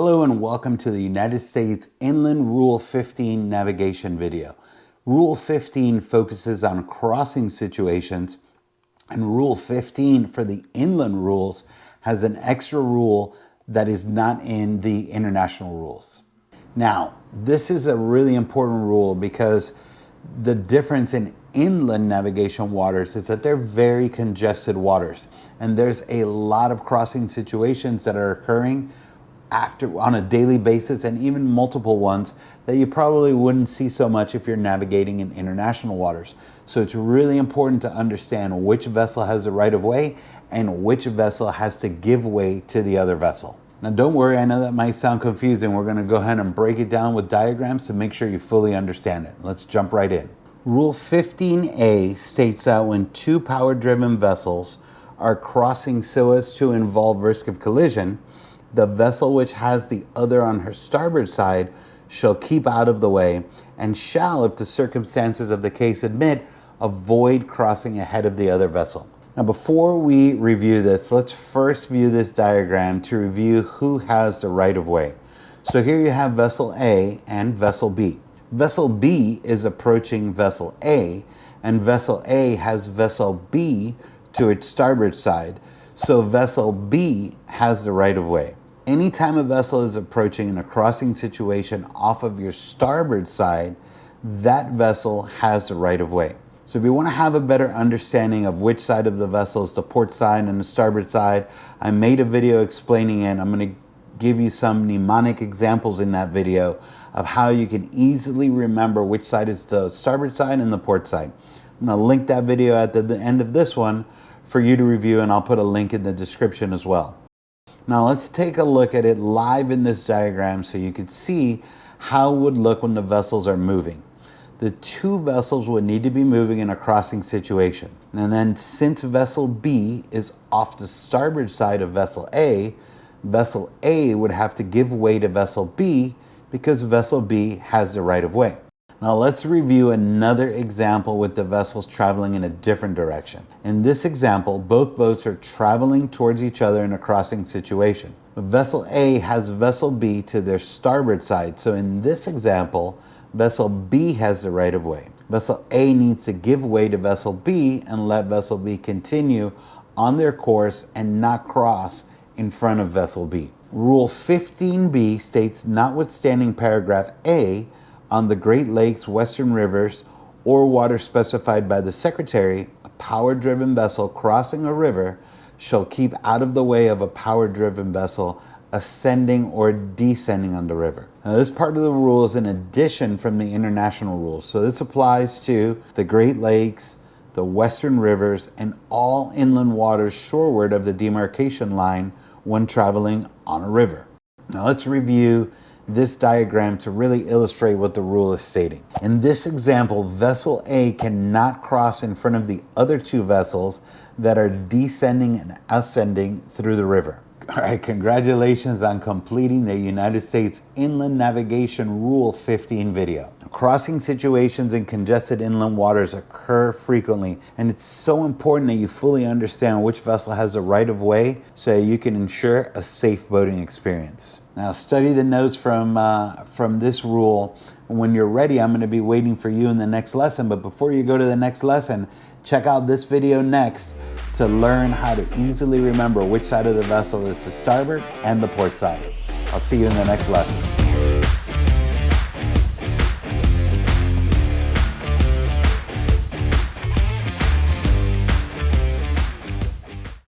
Hello and welcome to the United States Inland Rule 15 navigation video. Rule 15 focuses on crossing situations, and Rule 15 for the inland rules has an extra rule that is not in the international rules. Now, this is a really important rule because the difference in inland navigation waters is that they're very congested waters, and there's a lot of crossing situations that are occurring on a daily basis, and even multiple ones that you probably wouldn't see so much if you're navigating in international waters. So it's really important to understand which vessel has the right of way and which vessel has to give way to the other vessel. Now don't worry, I know that might sound confusing. We're going to go ahead and break it down with diagrams to make sure you fully understand it. Let's jump right in. Rule 15A states that when two power-driven vessels are crossing so as to involve risk of collision, the vessel which has the other on her starboard side shall keep out of the way and shall, if the circumstances of the case admit, avoid crossing ahead of the other vessel. Now, before we review this, let's first view this diagram to review who has the right of way. So here you have vessel A and vessel B. Vessel B is approaching vessel A, and vessel A has vessel B to its starboard side. So vessel B has the right of way. Anytime a vessel is approaching in a crossing situation off of your starboard side, that vessel has the right of way. So if you want to have a better understanding of which side of the vessel is the port side and the starboard side, I made a video explaining it. I'm going to give you some mnemonic examples in that video of how you can easily remember which side is the starboard side and the port side. I'm going to link that video at the end of this one for you to review, and I'll put a link in the description as well. Now let's take a look at it live in this diagram so you could see how it would look when the vessels are moving. The two vessels would need to be moving in a crossing situation. And then since vessel B is off the starboard side of vessel A would have to give way to vessel B because vessel B has the right of way. Now let's review another example with the vessels traveling in a different direction. In this example, both boats are traveling towards each other in a crossing situation. Vessel A has vessel B to their starboard side. So in this example, vessel B has the right of way. Vessel A needs to give way to vessel B and let vessel B continue on their course and not cross in front of vessel B. Rule 15B states, notwithstanding paragraph A, on the Great Lakes, Western Rivers, or water specified by the Secretary, a power-driven vessel crossing a river shall keep out of the way of a power-driven vessel ascending or descending on the river. Now, this part of the rule is an addition from the international rules. So this applies to the Great Lakes, the Western Rivers, and all inland waters shoreward of the demarcation line when traveling on a river. Now let's review this diagram to really illustrate what the rule is stating. In this example, vessel A cannot cross in front of the other two vessels that are descending and ascending through the river. All right, congratulations on completing the United States Inland Navigation Rule 15 video. Crossing situations in congested inland waters occur frequently, and it's so important that you fully understand which vessel has the right of way so you can ensure a safe boating experience. Now study the notes from this rule. When you're ready, I'm going to be waiting for you in the next lesson, but before you go to the next lesson, check out this video next to learn how to easily remember which side of the vessel is the starboard and the port side. I'll see you in the next lesson.